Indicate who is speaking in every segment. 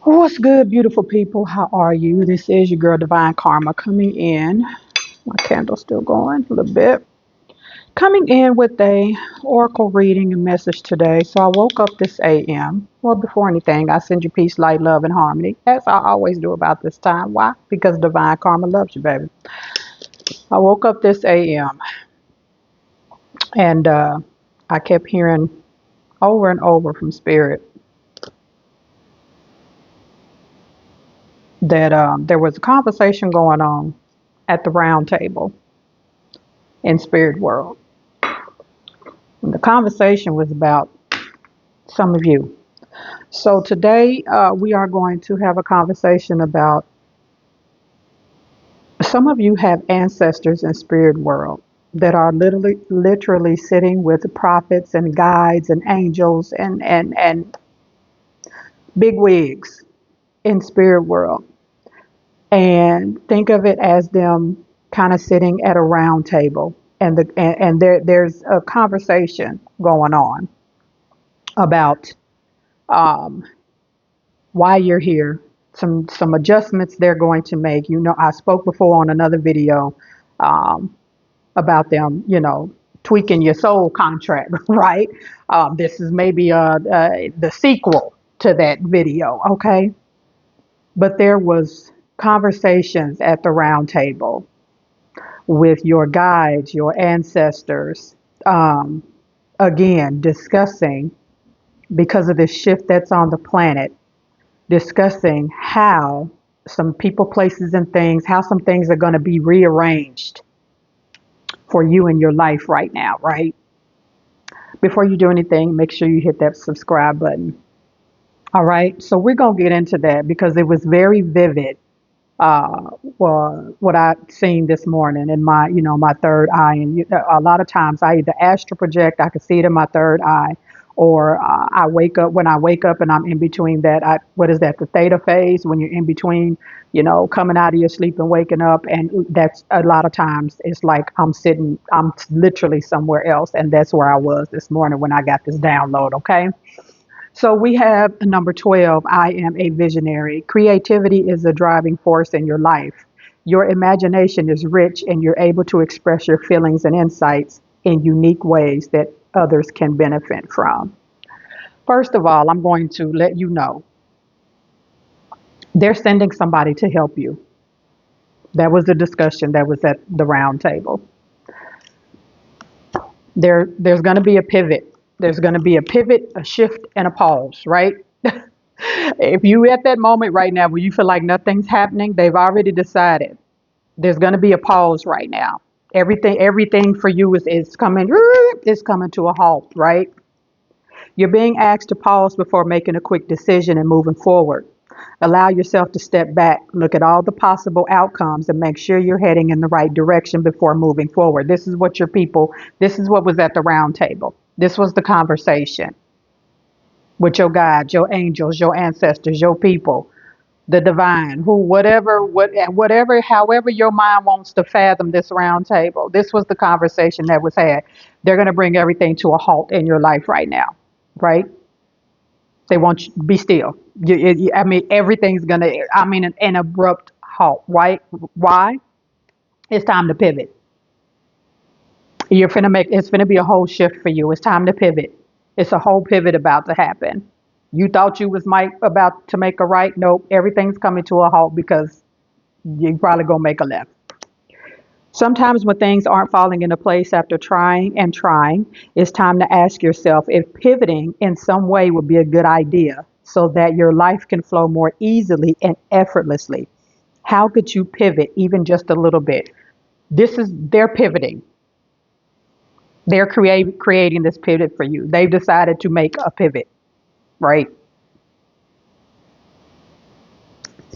Speaker 1: What's good, beautiful people? How are you? This is your girl, Divine Karma, coming in. My candle's still going a little bit. Coming in with a oracle reading and message today. So I woke up this a.m. Well, before anything, I send you peace, light, love, and harmony, as I always do about this time. Why? Because Divine Karma loves you, baby. I woke up this a.m. and I kept hearing over and over from Spirit that there was a conversation going on at the round table in Spirit World. And the conversation was about some of you. So today we are going to have a conversation about some of you have ancestors in Spirit World that are literally sitting with the prophets and guides and angels and big wigs in Spirit World. And think of it as them kind of sitting at a round table, and there's a conversation going on about um, why you're here, some adjustments they're going to make. I spoke before on another video um, about them, tweaking your soul contract, right? This is maybe the sequel to that video, okay? But there was conversations at the round table with your guides, your ancestors, um, again discussing, because of this shift that's on the planet, discussing how some people, places, and things, how some things are going to be rearranged for you in your life right now, right? Before you do anything, make sure you hit that subscribe button. All right, so we're going to get into that because it was very vivid. Well, what I seen this morning in my third eye, and a lot of times I either astral project, I can see it in my third eye, or I wake up. When I wake up and I'm in between that, what is that? The theta phase, when you're in between, coming out of your sleep and waking up, and that's a lot of times it's like I'm literally somewhere else, and that's where I was this morning when I got this download. Okay. So we have number 12. I am a visionary. Creativity is a driving force in your life. Your imagination is rich and you're able to express your feelings and insights in unique ways that others can benefit from. First of all, I'm going to let you know they're sending somebody to help you. That was the discussion that was at the round table. There's going to be a pivot. There's going to be a pivot, a shift, and a pause, right? If you at that moment right now where you feel like nothing's happening, they've already decided there's going to be a pause right now. Everything for you is coming to a halt, right? You're being asked to pause before making a quick decision and moving forward. Allow yourself to step back, look at all the possible outcomes, and make sure you're heading in the right direction before moving forward. This is what was at the round table. This was the conversation with your guides, your angels, your ancestors, your people, the divine, whatever, however your mind wants to fathom this round table. This was the conversation that was had. They're going to bring everything to a halt in your life right now, right? They want you to be still. Everything's going to, an abrupt halt, right? Why? It's time to pivot. It's finna be a whole shift for you. It's time to pivot. It's a whole pivot about to happen. You thought you was about to make a right. Nope. Everything's coming to a halt because you're probably gonna make a left. Sometimes when things aren't falling into place after trying and trying, it's time to ask yourself if pivoting in some way would be a good idea so that your life can flow more easily and effortlessly. How could you pivot even just a little bit? They're pivoting. They're creating this pivot for you. They've decided to make a pivot, right?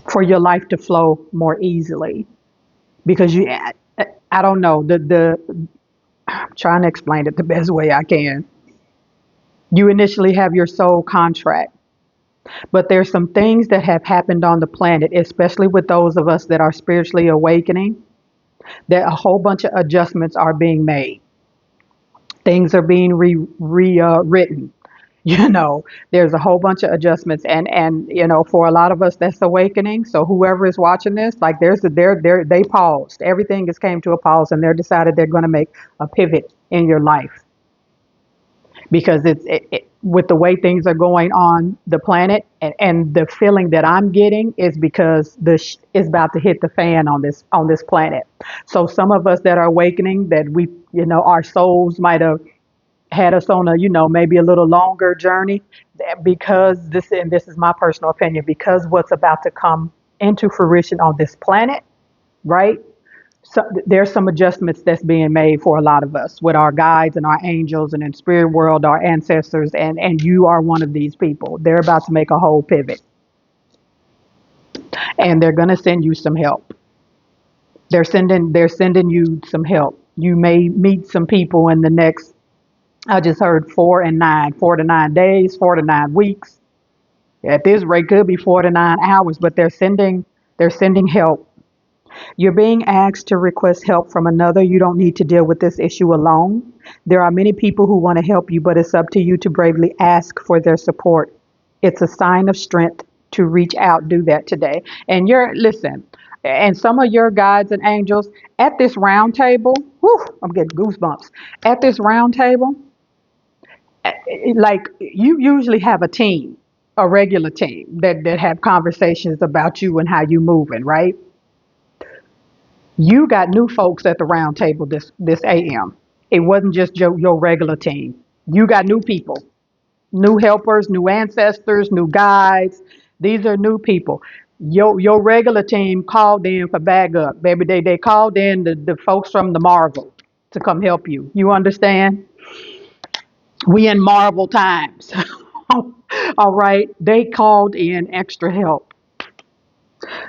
Speaker 1: For your life to flow more easily. Because I don't know, I'm trying to explain it the best way I can. You initially have your soul contract, but there's some things that have happened on the planet, especially with those of us that are spiritually awakening, that a whole bunch of adjustments are being made. Things are being rewritten. There's a whole bunch of adjustments, and for a lot of us that's awakening. So whoever is watching this, like they paused. Everything has came to a pause, and they're decided they're going to make a pivot in your life because with the way things are going on the planet, and the feeling that I'm getting is because is about to hit the fan on this planet. So some of us that are awakening, that we our souls might have had us on a maybe a little longer journey, because this is my personal opinion, because what's about to come into fruition on this planet, right? So there's some adjustments that's being made for a lot of us with our guides and our angels and in spirit world, our ancestors, and you are one of these people. They're about to make a whole pivot, and they're going to send you some help. They're sending you some help. You may meet some people in the next, I just heard 4 and 9, 4 to 9 days, 4 to 9 weeks. At this rate, could be 4 to 9 hours, but they're sending help. You're being asked to request help from another. You don't need to deal with this issue alone. There are many people who want to help you, but it's up to you to bravely ask for their support. It's a sign of strength to reach out, do that today. And listen, and some of your guides and angels at this round table, whew, I'm getting goosebumps. At this round table, like you usually have a team, a regular team that have conversations about you and how you moving, right? You got new folks at the round table this AM. It wasn't just your regular team. You got new people, new helpers, new ancestors, new guides. These are new people. Your regular team called in for backup, baby. They called in the folks from the Marvel to come help you. You understand? We in Marvel times. All right. They called in extra help.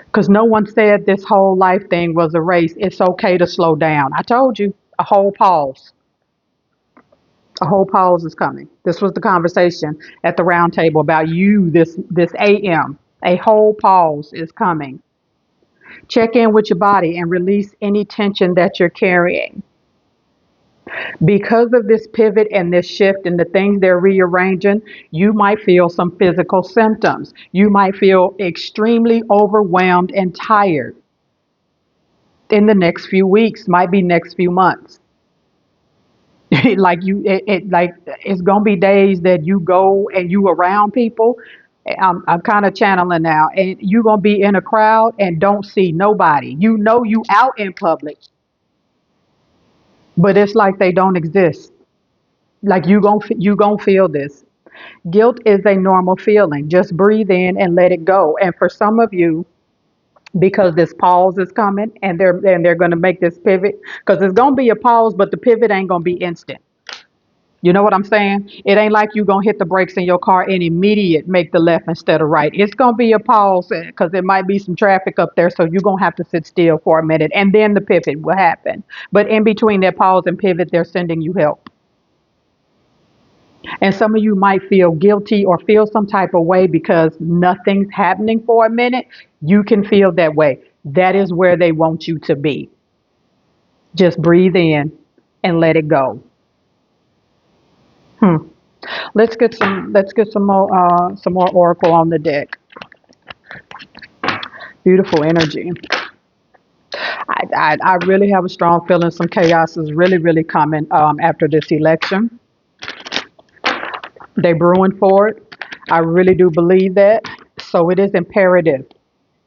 Speaker 1: Because no one said this whole life thing was a race. It's okay to slow down. I told you, a whole pause. A whole pause is coming. This was the conversation at the round table about you this AM. A whole pause is coming. Check in with your body and release any tension that you're carrying. Because of this pivot and this shift and the things they're rearranging, you might feel some physical symptoms. You might feel extremely overwhelmed and tired in the next few weeks, might be next few months. Like it's gonna be days that you go and you around people. I'm kind of channeling now, and you're gonna be in a crowd and don't see nobody. You out in public, but it's like they don't exist. Like you gonna feel this. Guilt is a normal feeling. Just breathe in and let it go. And for some of you, because this pause is coming, and they're going to make this pivot, because it's going to be a pause, but the pivot ain't going to be instant. You know what I'm saying? It ain't like you going to hit the brakes in your car and immediate make the left instead of right. It's going to be a pause because there might be some traffic up there, so you're going to have to sit still for a minute, and then the pivot will happen. But in between that pause and pivot, they're sending you help. And some of you might feel guilty or feel some type of way because nothing's happening for a minute. You can feel that way. That is where they want you to be. Just breathe in and let it go. Hmm. Let's get some more oracle on the deck. Beautiful energy. I really have a strong feeling some chaos is really coming after this election. They brewing for it. I really do believe that. So it is imperative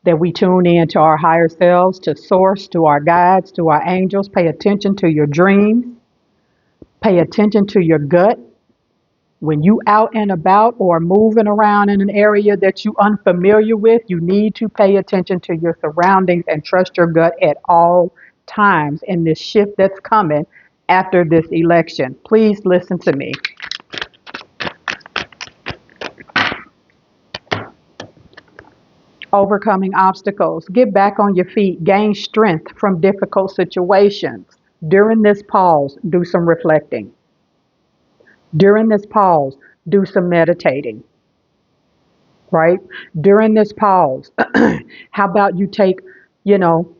Speaker 1: that we tune in to our higher selves, to source, to our guides, to our angels. Pay attention to your dreams. Pay attention to your gut. When you out and about or moving around in an area that you unfamiliar with, you need to pay attention to your surroundings and trust your gut at all times in this shift that's coming after this election. Please listen to me. Overcoming obstacles. Get back on your feet. Gain strength from difficult situations. During this pause, do some reflecting. During this pause, do some meditating, right? During this pause, how about you take,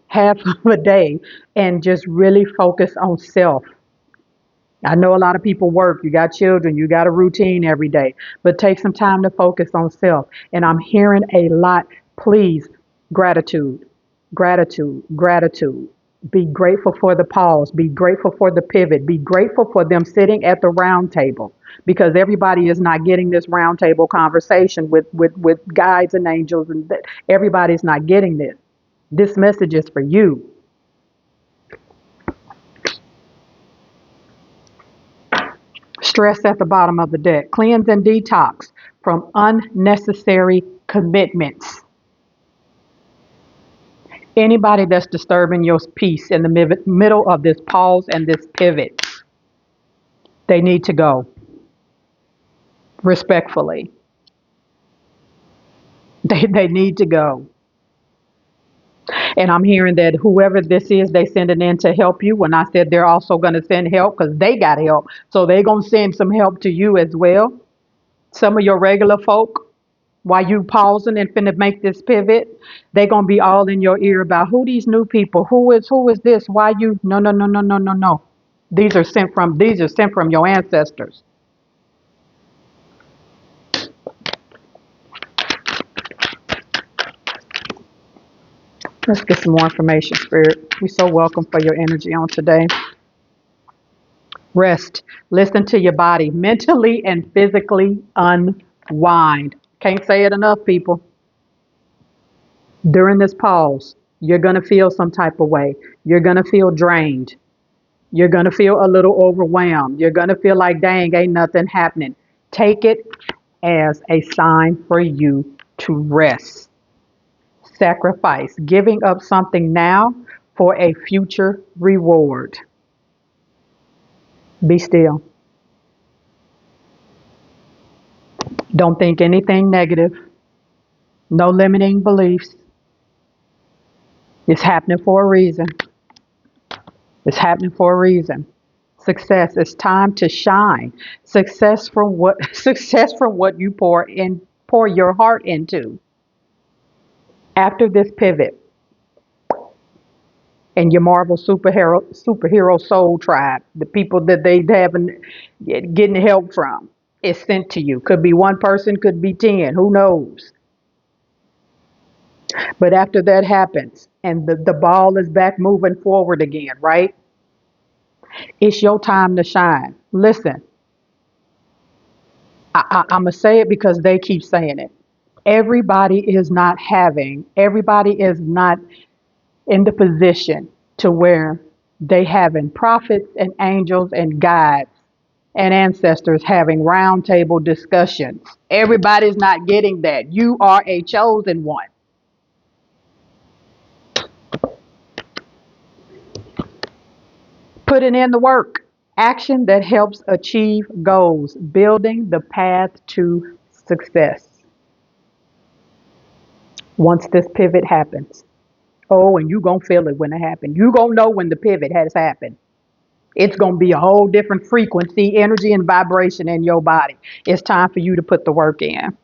Speaker 1: half of a day and just really focus on self? I know a lot of people work, you got children, you got a routine every day, but take some time to focus on self. And I'm hearing a lot, please, gratitude, gratitude, gratitude. Be grateful for the pause, be grateful for the pivot, be grateful for them sitting at the round table because everybody is not getting this round table conversation with guides and angels, and everybody's not getting this. This message is for you. Stress at the bottom of the deck. Cleanse and detox from unnecessary commitments. Anybody that's disturbing your peace in the middle of this pause and this pivot, they need to go respectfully. They need to go. And I'm hearing that whoever this is, they send it in to help you. When I said they're also going to send help because they got help. So they're going to send some help to you as well. Some of your regular folk, while you pausing and finna make this pivot, they gonna be all in your ear about who these new people, who is this, why you, no, no, no, no, no, no, no. These are sent from your ancestors. Let's get some more information, Spirit. We're so welcome for your energy on today. Rest. Listen to your body. Mentally and physically unwind. Can't say it enough, people. During this pause, you're going to feel some type of way. You're going to feel drained. You're going to feel a little overwhelmed. You're going to feel like, dang, ain't nothing happening. Take it as a sign for you to rest. Sacrifice, giving up something now for a future reward. Be still. Don't think anything negative. No limiting beliefs. It's happening for a reason. It's happening for a reason. Success. It's time to shine. Success from what success from what you pour your heart into. After this pivot and your Marvel superhero soul tribe, the people that they haven't getting help from, is sent to you. Could be one person, could be 10, who knows? But after that happens and the ball is back moving forward again, right? It's your time to shine. Listen, I'm going to say it because they keep saying it. Everybody is not in the position to where they having prophets and angels and guides and ancestors having roundtable discussions. Everybody's not getting that. You are a chosen one. Putting in the work. Action that helps achieve goals. Building the path to success. Once this pivot happens. Oh, and you going to feel it when it happens. You going to know when the pivot has happened. It's going to be a whole different frequency, energy, and vibration in your body. It's time for you to put the work in.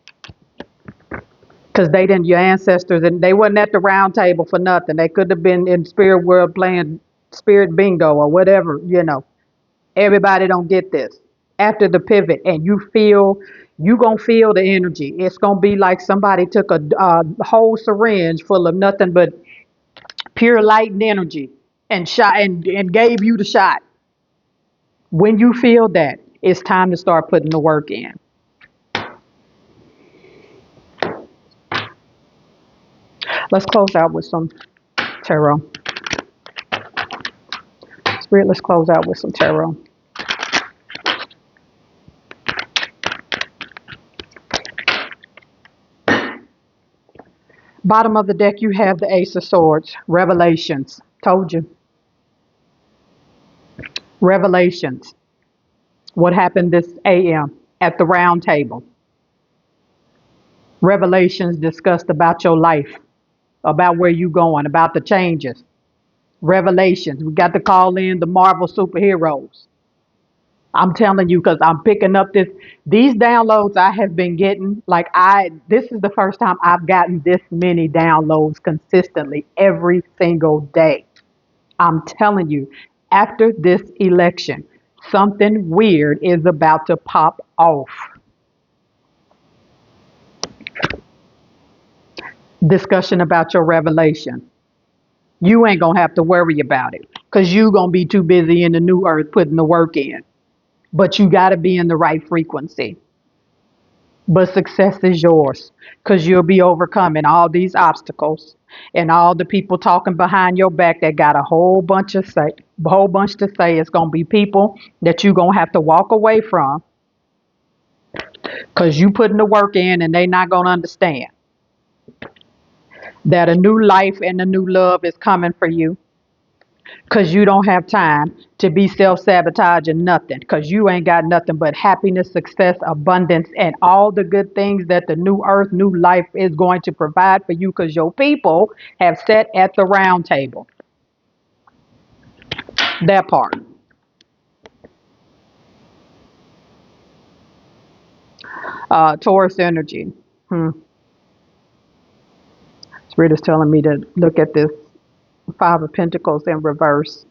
Speaker 1: Because your ancestors, and they wasn't at the round table for nothing. They could have been in spirit world playing spirit bingo or whatever. Everybody don't get this. After the pivot, and you going to feel the energy. It's going to be like somebody took a whole syringe full of nothing but pure light and energy and shot and gave you the shot. When you feel that, it's time to start putting the work in. Let's close out with some tarot. Spirit, let's close out with some tarot. Bottom of the deck, you have the Ace of Swords. Revelations. Told you. Revelations. What happened this AM at the round table? Revelations discussed about your life, about where you going, about the changes. Revelations. We got to call in the Marvel superheroes. I'm telling you, because I'm picking up these downloads I have been getting. This is the first time I've gotten this many downloads consistently every single day. I'm telling you, after this election, Something weird is about to pop off. Discussion about your revelation. You ain't gonna have to worry about it because you gonna be too busy in the new earth putting the work in. But you gotta be in the right frequency. But success is yours because you'll be overcoming all these obstacles and all the people talking behind your back that got a whole bunch to say. It's gonna be people that you gonna have to walk away from because you putting the work in and they not gonna understand that a new life and a new love is coming for you because you don't have time to be self-sabotaging nothing because you ain't got nothing but happiness, success, abundance, and all the good things that the new earth, new life is going to provide for you because your people have sat at the round table. That part. Taurus energy. Spirit is telling me to look at this Five of Pentacles in reverse.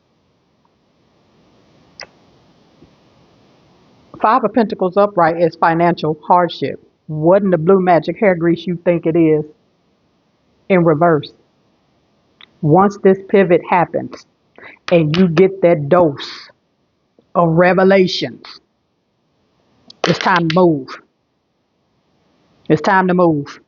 Speaker 1: Five of Pentacles upright is financial hardship. What in the blue magic hair grease you think it is in reverse? Once this pivot happens and you get that dose of revelations, it's time to move. It's time to move.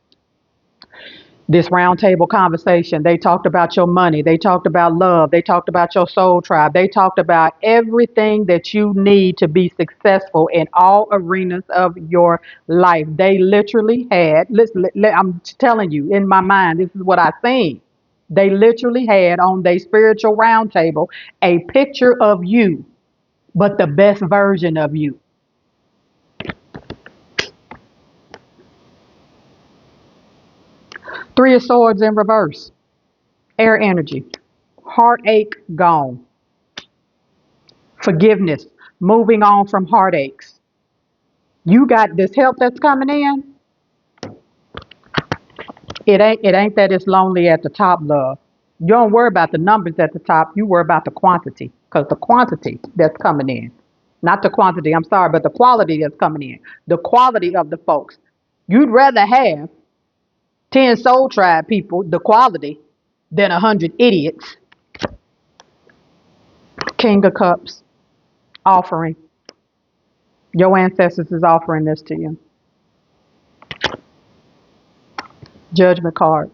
Speaker 1: This roundtable conversation, they talked about your money. They talked about love. They talked about your soul tribe. They talked about everything that you need to be successful in all arenas of your life. They literally had, listen, I'm telling you, in my mind, this is what I think. They literally had on their spiritual roundtable a picture of you, but the best version of you. Three of Swords in reverse. Air energy. Heartache gone. Forgiveness. Moving on from heartaches. You got this help that's coming in. It ain't that it's lonely at the top, love. You don't worry about the numbers at the top. You worry about the quantity. Because the quantity that's coming in. Not the quantity, I'm sorry, but the quality that's coming in. The quality of the folks. You'd rather have 10 soul tribe people, the quality, than 100 idiots. King of Cups, offering. Your ancestors is offering this to you. Judgment card,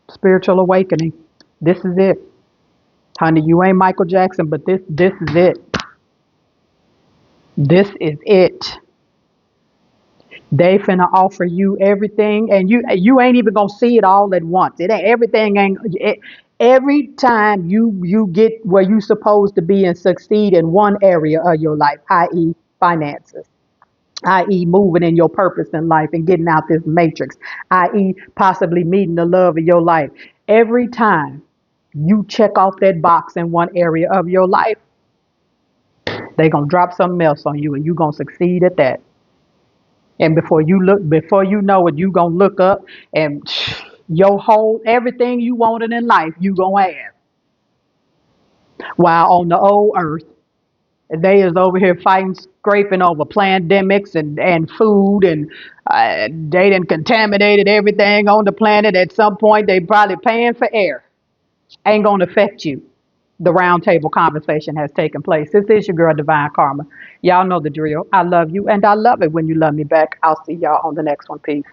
Speaker 1: spiritual awakening. This is it. Honey, you ain't Michael Jackson, but this is it. This is it. They finna offer you everything, and you ain't even gonna see it all at once. It ain't everything ain't it, every time you get where you supposed to be and succeed in one area of your life, i.e. finances, i.e. moving in your purpose in life and getting out this matrix, i.e. possibly meeting the love of your life. Every time you check off that box in one area of your life, they gonna drop something else on you and you gonna succeed at that. And before you know it, you gonna look up and your whole everything you wanted in life, you gonna have. While on the old earth, they is over here fighting, scraping over pandemics and food, and they done contaminated everything on the planet. At some point, they probably paying for air. Ain't gonna affect you. The roundtable conversation has taken place. This is your girl, Divine Karma. Y'all know the drill. I love you, and I love it when you love me back. I'll see y'all on the next one. Peace.